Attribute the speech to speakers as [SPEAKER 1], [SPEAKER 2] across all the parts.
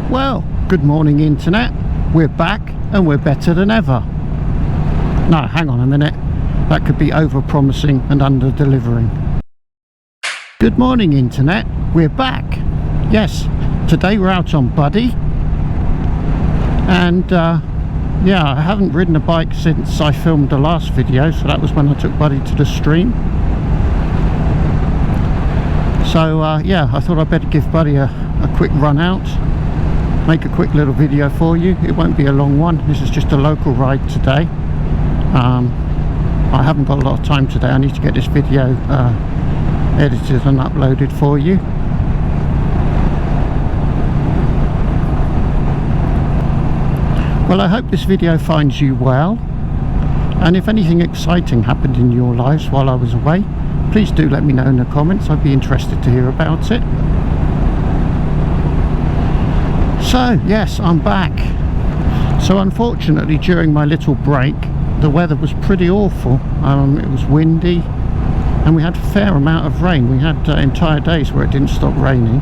[SPEAKER 1] Well, good morning internet. We're back and we're better than ever. No, hang on a minute. That could be over-promising and under-delivering. Good morning internet. We're back. Yes, today we're out on Buddy. And yeah, I haven't ridden a bike since I filmed the last video, so that was when I took Buddy to the stream. So yeah, I thought I'd better give Buddy a quick run out, make a quick little video for you. It won't be a long one. This is just a local ride today. I haven't got a lot of time today. I need to get this video edited and uploaded for you. Well, I hope this video finds you well, and if anything exciting happened in your lives while I was away, please do let me know in the comments. I'd be interested to hear about it. So yes, I'm back. So unfortunately, during my little break, the weather was pretty awful. It was windy and we had a fair amount of rain. We had entire days where it didn't stop raining,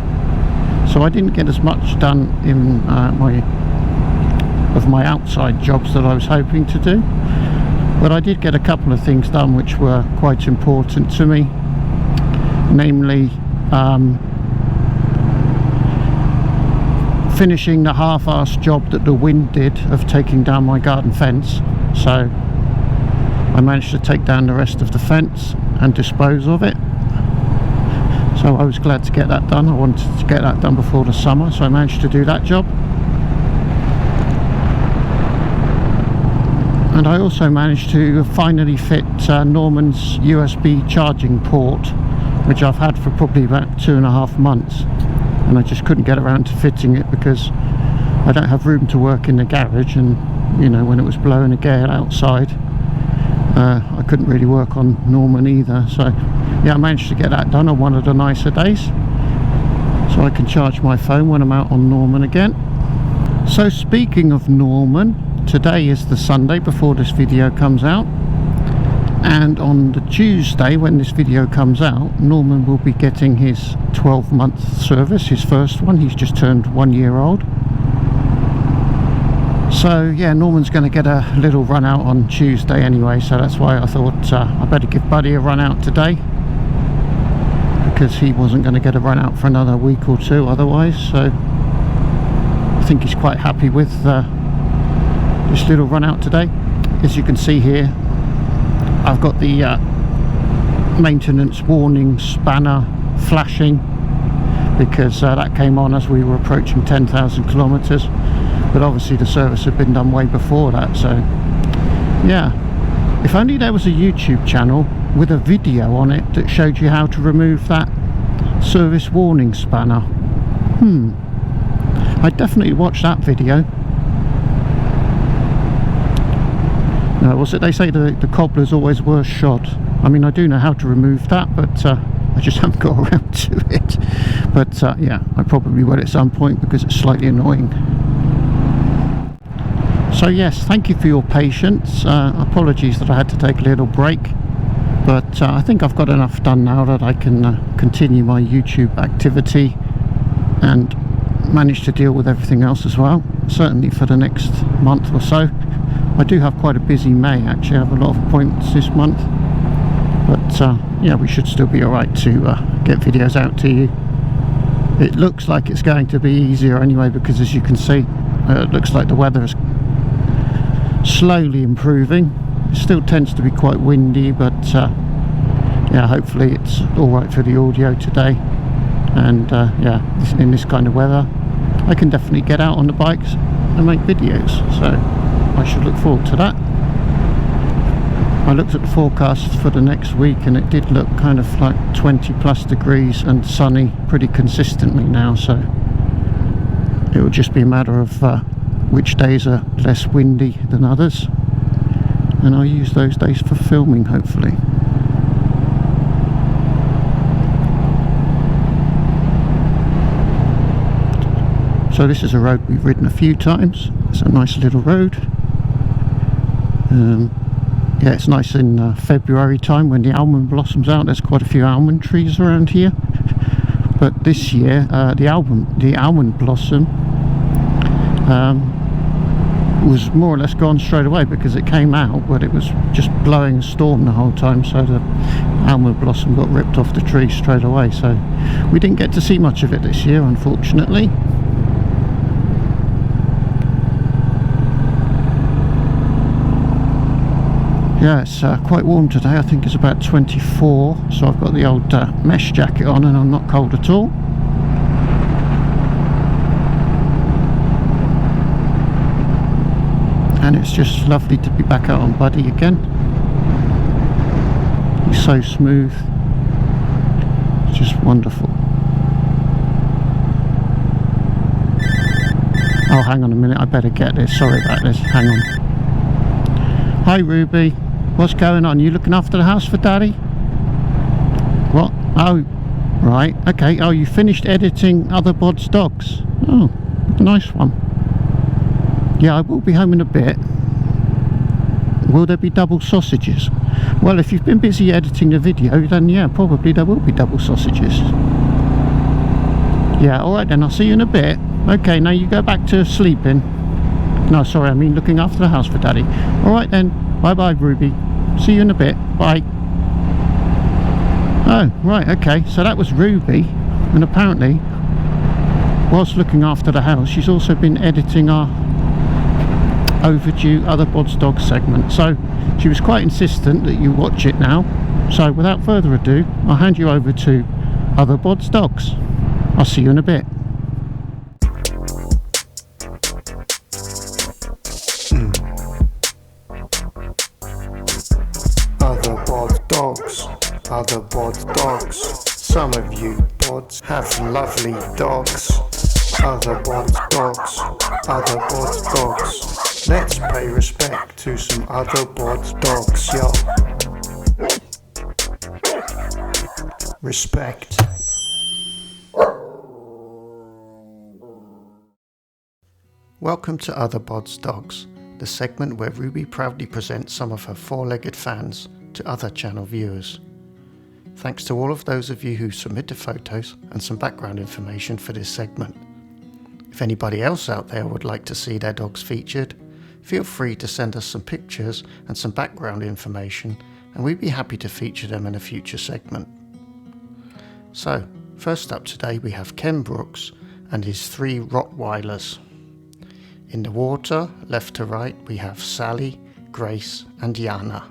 [SPEAKER 1] so I didn't get as much done in my outside jobs that I was hoping to do. But I did get a couple of things done which were quite important to me, namely finishing the half-assed job that the wind did of taking down my garden fence. So I managed to take down the rest of the fence and dispose of it. So I was glad to get that done. I wanted to get that done before the summer, so I managed to do that job. And I also managed to finally fit Norman's USB charging port, which I've had for probably about 2.5 months, and I just couldn't get around to fitting it because I don't have room to work in the garage, and you know, when it was blowing a gale outside, I couldn't really work on Norman either. So yeah, I managed to get that done on one of the nicer days, so I can charge my phone when I'm out on Norman again. So speaking of Norman, today is the Sunday before this video comes out, and on the Tuesday when this video comes out, Norman will be getting his 12-month service, his first one. He's just turned 1 year old. So yeah, Norman's going to get a little run out on Tuesday anyway, so that's why I thought I better give Buddy a run out today, because he wasn't going to get a run out for another week or two otherwise. So I think he's quite happy with this little run out today. As you can see here, I've got the maintenance warning spanner flashing, because that came on as we were approaching 10,000 kilometers, but obviously the service had been done way before that. So yeah, if only there was a YouTube channel with a video on it that showed you how to remove that service warning spanner. I'd definitely watch that video. Was it, they say the cobbler's always worst shod. I mean, I do know how to remove that, but I just haven't got around to it. But yeah, I probably will at some point because it's slightly annoying. So yes, thank you for your patience. Apologies that I had to take a little break, but I think I've got enough done now that I can continue my YouTube activity and manage to deal with everything else as well, certainly for the next month or so. I do have quite a busy May, actually. I have a lot of appointments this month, but yeah, we should still be alright to get videos out to you. It looks like it's going to be easier anyway, because as you can see, it looks like the weather is slowly improving. It still tends to be quite windy, but yeah, hopefully it's alright for the audio today. And yeah, in this kind of weather, I can definitely get out on the bikes and make videos, so I should look forward to that. I looked at the forecast for the next week and it did look kind of like 20+ degrees and sunny pretty consistently now, so it will just be a matter of which days are less windy than others, and I'll use those days for filming, hopefully. So this is a road we've ridden a few times. It's a nice little road. Yeah, it's nice in February time when the almond blossoms out. There's quite a few almond trees around here, but this year the almond blossom was more or less gone straight away, because it came out, but it was just blowing a storm the whole time, so the almond blossom got ripped off the tree straight away. So we didn't get to see much of it this year, unfortunately. Yeah, it's quite warm today. I think it's about 24, so I've got the old mesh jacket on and I'm not cold at all. And it's just lovely to be back out on Buddy again. He's so smooth. It's just wonderful. Oh, hang on a minute, I better get this. Sorry about this, hang on. Hi Ruby, what's going on? You looking after the house for Daddy? What? Oh, right, okay. Oh, you finished editing Other Bods Dogs? Oh, nice one. Yeah, I will be home in a bit. Will there be double sausages? Well, if you've been busy editing the video, then yeah, probably there will be double sausages. Yeah, alright then, I'll see you in a bit. Okay, now you go back to sleeping. No, sorry, I mean looking after the house for Daddy. Alright then, bye-bye Ruby. See you in a bit. Bye. Oh, right, okay, so that was Ruby. And apparently, whilst looking after the house, she's also been editing our overdue Other Bods Dogs segment. So she was quite insistent that you watch it now. So without further ado, I'll hand you over to Other Bods Dogs. I'll see you in a bit.
[SPEAKER 2] Other Bod Dogs, Other Bod Dogs. Some of you bods have lovely dogs. Other Bod Dogs, Other Bod Dogs. Let's pay respect to some Other Bod Dogs, yo. Respect. Welcome to Other Bods Dogs, the segment where Ruby proudly presents some of her four-legged fans to other channel viewers. Thanks to all of those of you who submitted photos and some background information for this segment. If anybody else out there would like to see their dogs featured, feel free to send us some pictures and some background information, and we'd be happy to feature them in a future segment. So, first up today we have Ken Brooks and his 3 Rottweilers. In the water, left to right, we have Sally, Grace and Jana.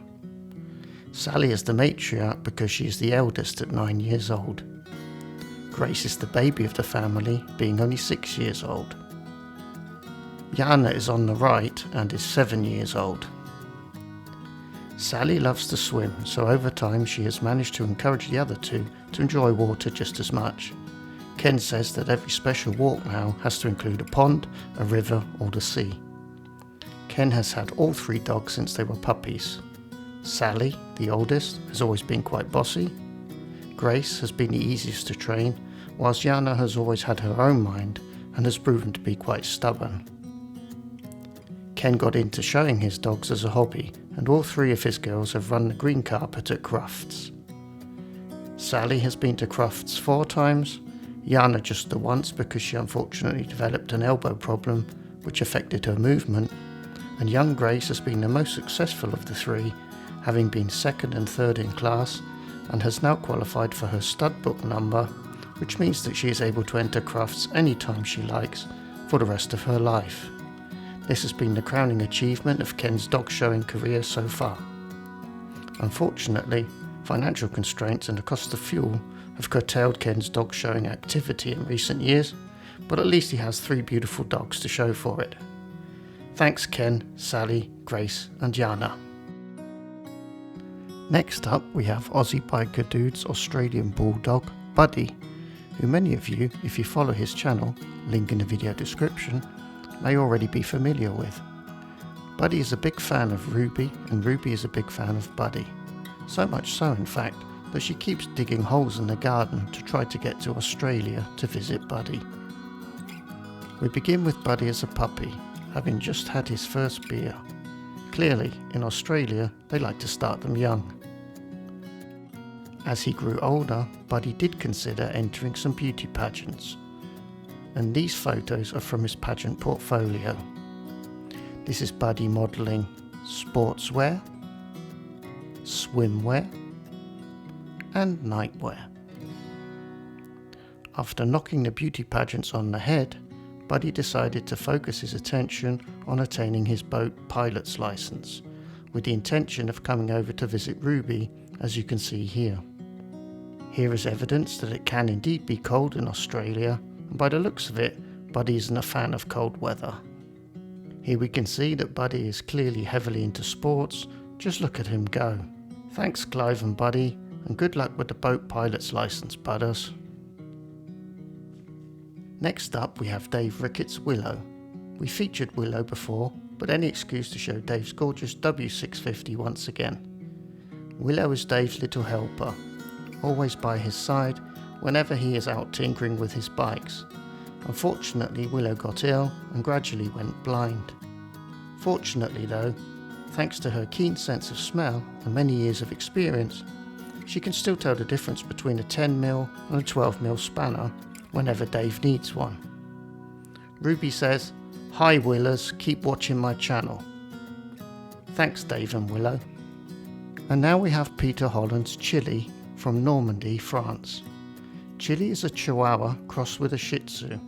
[SPEAKER 2] Sally is the matriarch because she is the eldest at 9 years old. Grace is the baby of the family, being only 6 years old. Jana is on the right and is 7 years old. Sally loves to swim, so over time she has managed to encourage the other two to enjoy water just as much. Ken says that every special walk now has to include a pond, a river or the sea. Ken has had all 3 dogs since they were puppies. Sally, the oldest, has always been quite bossy. Grace has been the easiest to train, whilst Jana has always had her own mind and has proven to be quite stubborn. Ken got into showing his dogs as a hobby, and all 3 of his girls have run the green carpet at Crufts. Sally has been to Crufts 4 times, Jana just the once because she unfortunately developed an elbow problem which affected her movement, and young Grace has been the most successful of the 3, having been 2nd and 3rd in class, and has now qualified for her stud book number, which means that she is able to enter Crufts anytime she likes for the rest of her life. This has been the crowning achievement of Ken's dog showing career so far. Unfortunately, financial constraints and the cost of fuel have curtailed Ken's dog showing activity in recent years, but at least he has 3 beautiful dogs to show for it. Thanks Ken, Sally, Grace and Jana. Next up we have Aussie Biker Dude's Australian Bulldog, Buddy, who many of you, if you follow his channel, link in the video description, may already be familiar with. Buddy is a big fan of Ruby and Ruby is a big fan of Buddy. So much so in fact that she keeps digging holes in the garden to try to get to Australia to visit Buddy. We begin with Buddy as a puppy, having just had his first beer. Clearly, in Australia, they like to start them young. As he grew older, Buddy did consider entering some beauty pageants. and these photos are from his pageant portfolio. This is Buddy modelling sportswear, swimwear and nightwear. After knocking the beauty pageants on the head, Buddy decided to focus his attention on attaining his boat pilot's license, with the intention of coming over to visit Ruby, as you can see here. Here is evidence that it can indeed be cold in Australia, and by the looks of it, Buddy isn't a fan of cold weather. Here we can see that Buddy is clearly heavily into sports. Just look at him go. Thanks Clive and Buddy, and good luck with the boat pilot's license, budders. Next up we have Dave Rickett's Willow. We featured Willow before, but any excuse to show Dave's gorgeous W650 once again. Willow is Dave's little helper, always by his side whenever he is out tinkering with his bikes. Unfortunately, Willow got ill and gradually went blind. Fortunately though, thanks to her keen sense of smell and many years of experience, she can still tell the difference between a 10mm and a 12mm spanner whenever Dave needs one. Ruby says, "Hi Willers, keep watching my channel." Thanks Dave and Willow. And now we have Peter Holland's Chili from Normandy, France. Chili is a Chihuahua crossed with a Shih Tzu.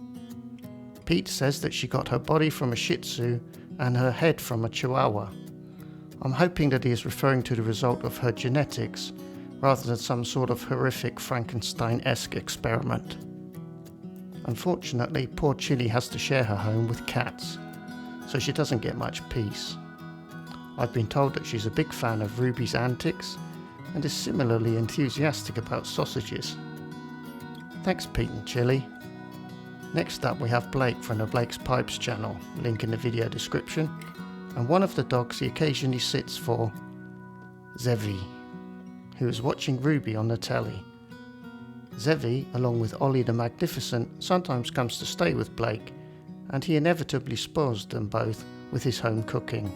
[SPEAKER 2] Pete says that she got her body from a Shih Tzu and her head from a Chihuahua. I'm hoping that he is referring to the result of her genetics rather than some sort of horrific Frankenstein-esque experiment. Unfortunately, poor Chili has to share her home with cats, so she doesn't get much peace. I've been told that she's a big fan of Ruby's antics and is similarly enthusiastic about sausages. Thanks Pete and Chili. Next up we have Blake from the Blake's Pipes channel, link in the video description, and one of the dogs he occasionally sits for, Zevee, who is watching Ruby on the telly. Zevee, along with Ollie the Magnificent, sometimes comes to stay with Blake, and he inevitably spoils them both with his home cooking.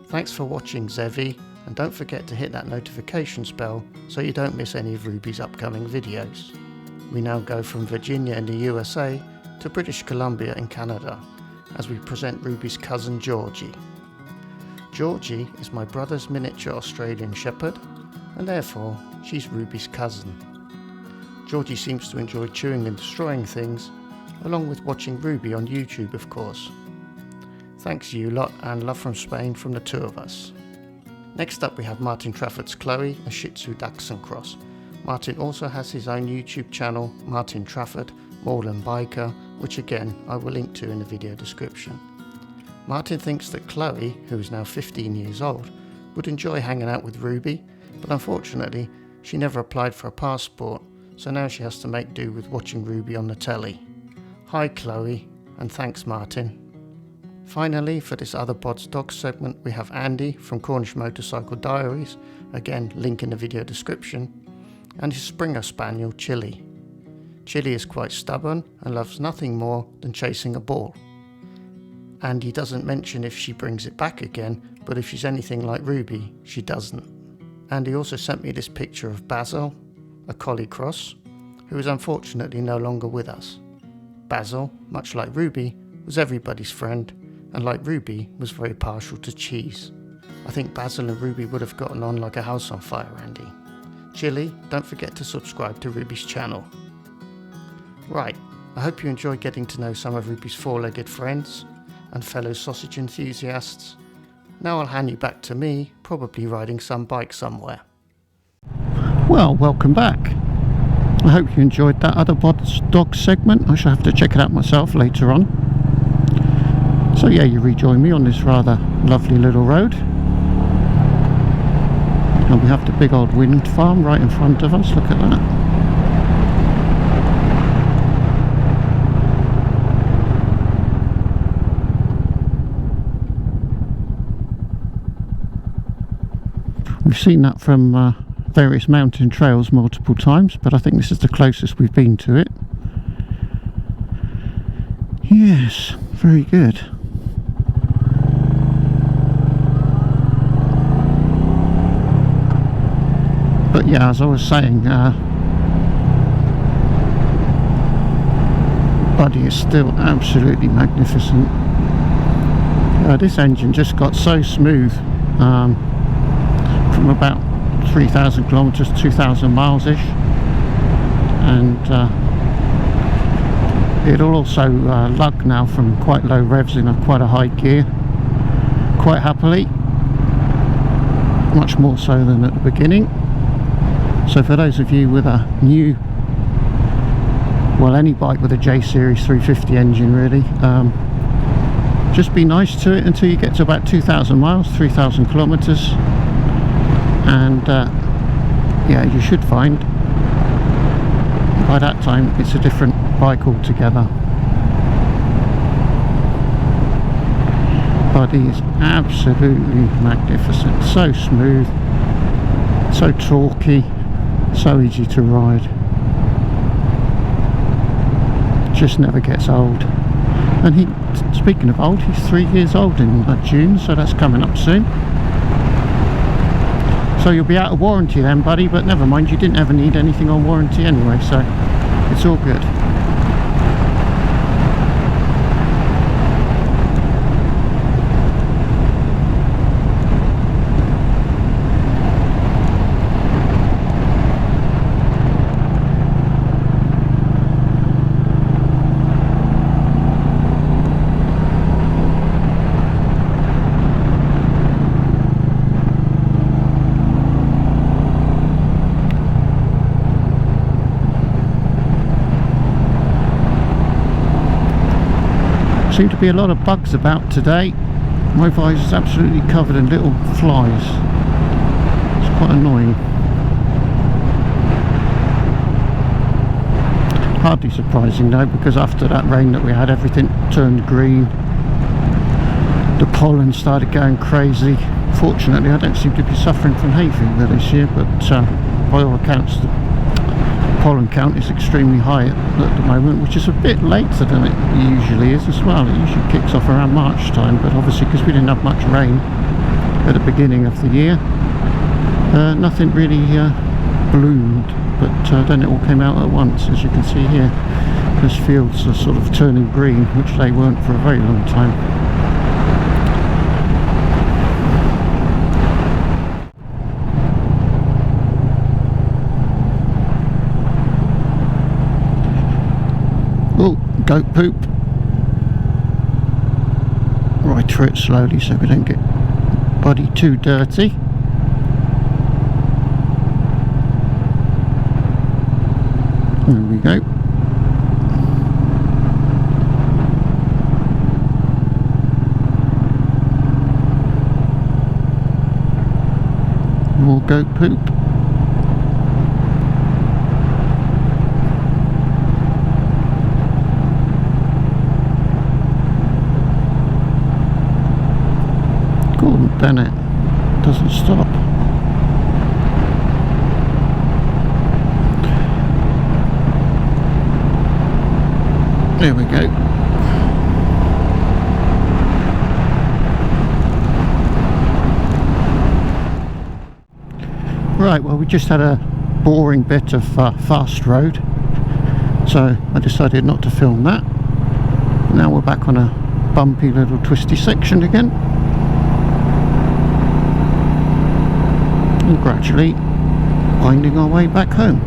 [SPEAKER 2] Thanks for watching Zevee, and don't forget to hit that notifications bell so you don't miss any of Ruby's upcoming videos. We now go from Virginia in the USA to British Columbia in Canada, as we present Ruby's cousin Georgie. Georgie is my brother's miniature Australian Shepherd, and therefore she's Ruby's cousin. Georgie seems to enjoy chewing and destroying things, along with watching Ruby on YouTube of course. Thanks you lot, and love from Spain from the two of us. Next up we have Martin Trafford's Chloe, a Shih Tzu Dachshund cross. Martin also has his own YouTube channel, Martin Trafford, Moorland Biker, which again I will link to in the video description. Martin thinks that Chloe, who is now 15 years old, would enjoy hanging out with Ruby, but unfortunately she never applied for a passport, so now she has to make do with watching Ruby on the telly. Hi Chloe, and thanks Martin. Finally, for this Other Bods Dogs segment, we have Andy from Cornish Motorcycle Diaries, again link in the video description, and his Springer Spaniel Chili. Chili is quite stubborn and loves nothing more than chasing a ball. And he doesn't mention if she brings it back again, but if she's anything like Ruby, she doesn't. And he also sent me this picture of Basil, a collie cross, who is unfortunately no longer with us. Basil, much like Ruby, was everybody's friend, and like Ruby, was very partial to cheese. I think Basil and Ruby would have gotten on like a house on fire, Andy. Chili, don't forget to subscribe to Ruby's channel. Right, I hope you enjoyed getting to know some of Ruby's four-legged friends and fellow sausage enthusiasts. Now I'll hand you back to me, probably riding some bike somewhere.
[SPEAKER 1] Well, welcome back. I hope you enjoyed that Other Bods Dogs segment. I shall have to check it out myself later on. So yeah, you rejoin me on this rather lovely little road. And we have the big old wind farm right in front of us, look at that. We've seen that from various mountain trails multiple times, but I think this is the closest we've been to it. Yes, very good. But yeah, as I was saying, Buddy is still absolutely magnificent. This engine just got so smooth from about 3,000 kilometers, 2,000 miles ish, and it'll also lug now from quite low revs in quite a high gear quite happily, much more so than at the beginning. So for those of you with a new, well, any bike with a J Series 350 engine really, just be nice to it until you get to about 2,000 miles, 3,000 kilometers, and yeah, you should find by that time it's a different bike altogether. Buddy is absolutely magnificent, so smooth, so torquey, so easy to ride, just never gets old. And he, speaking of old, he's 3 years old in June, so that's coming up soon. So you'll be out of warranty then, buddy, but never mind, you didn't ever need anything on warranty anyway, so it's all good. Seem to be a lot of bugs about today. My visor's absolutely covered in little flies. It's quite annoying. Hardly surprising though, because after that rain that we had, everything turned green. The pollen started going crazy. Fortunately, I don't seem to be suffering from hay fever this year, but by all accounts the pollen count is extremely high at the moment, which is a bit later than it usually is as well. It usually kicks off around March time, but obviously because we didn't have much rain at the beginning of the year, nothing really bloomed, but then it all came out at once, as you can see here. Those fields are sort of turning green, which they weren't for a very long time. Oh, goat poop. Right through it slowly so we don't get Buddy too dirty. There we go. More goat poop. Then it doesn't stop. There we go. Right, well, we just had a boring bit of fast road, so I decided not to film that. Now we're back on a bumpy little twisty section again. And gradually winding our way back home.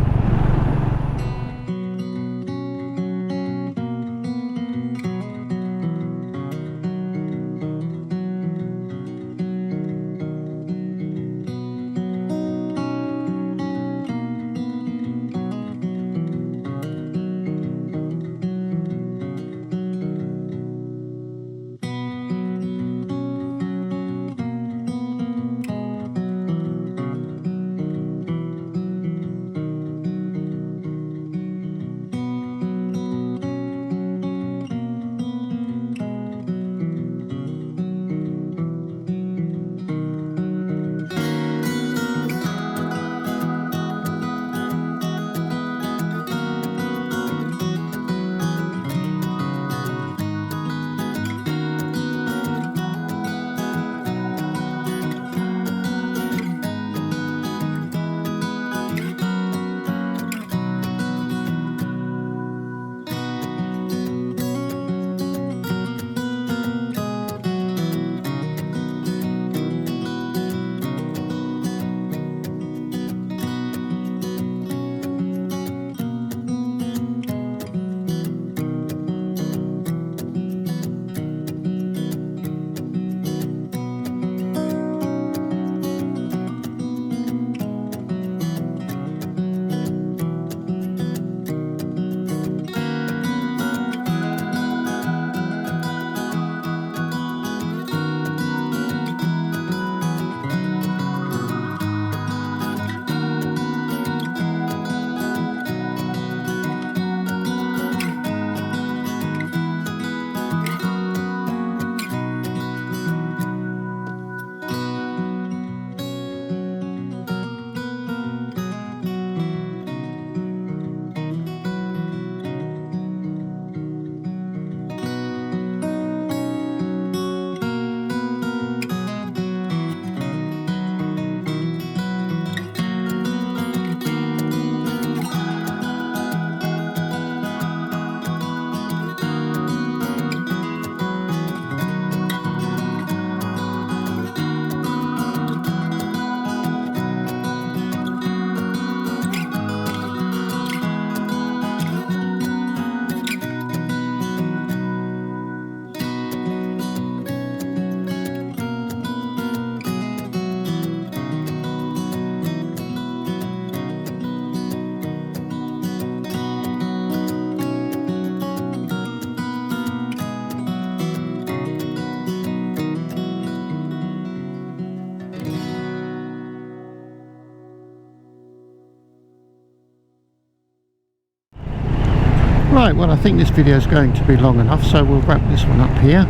[SPEAKER 1] Right, well I think this video is going to be long enough, so we'll wrap this one up here.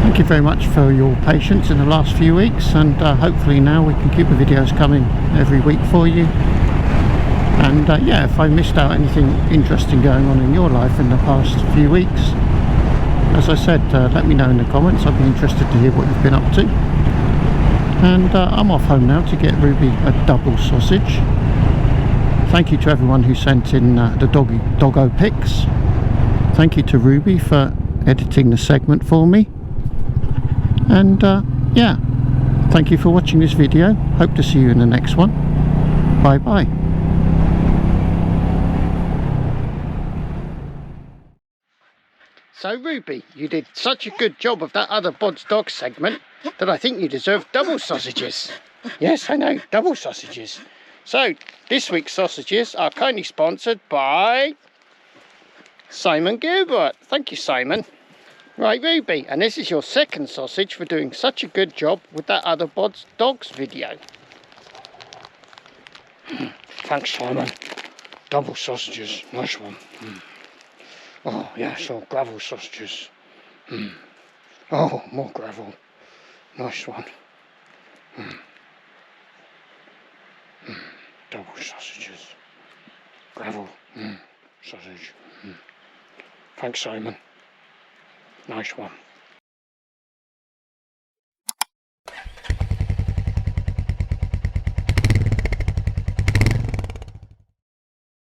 [SPEAKER 1] Thank you very much for your patience in the last few weeks, and hopefully now we can keep the videos coming every week for you. And yeah, if I missed out anything interesting going on in your life in the past few weeks, as I said, let me know in the comments. I'd be interested to hear what you've been up to. And I'm off home now to get Ruby a double sausage. Thank you to everyone who sent in the doggo pics. Thank you to Ruby for editing the segment for me. And yeah, thank you for watching this video. Hope to see you in the next one. Bye bye. So Ruby, you did such a good job of that Other Bods Dogs segment that I think you deserve double sausages. Yes, I know, double sausages. So this week's sausages are kindly sponsored by Simon Gilbert. Thank you, Simon. Right, Ruby, and this is your second sausage for doing such a good job with that Other Bods Dogs video.
[SPEAKER 3] Thanks, Simon. Double sausages, nice one. Oh, yeah, so gravel sausages. Oh, more gravel. Nice one. Double sausages. Gravel. Sausage. Thanks, Simon. Nice one.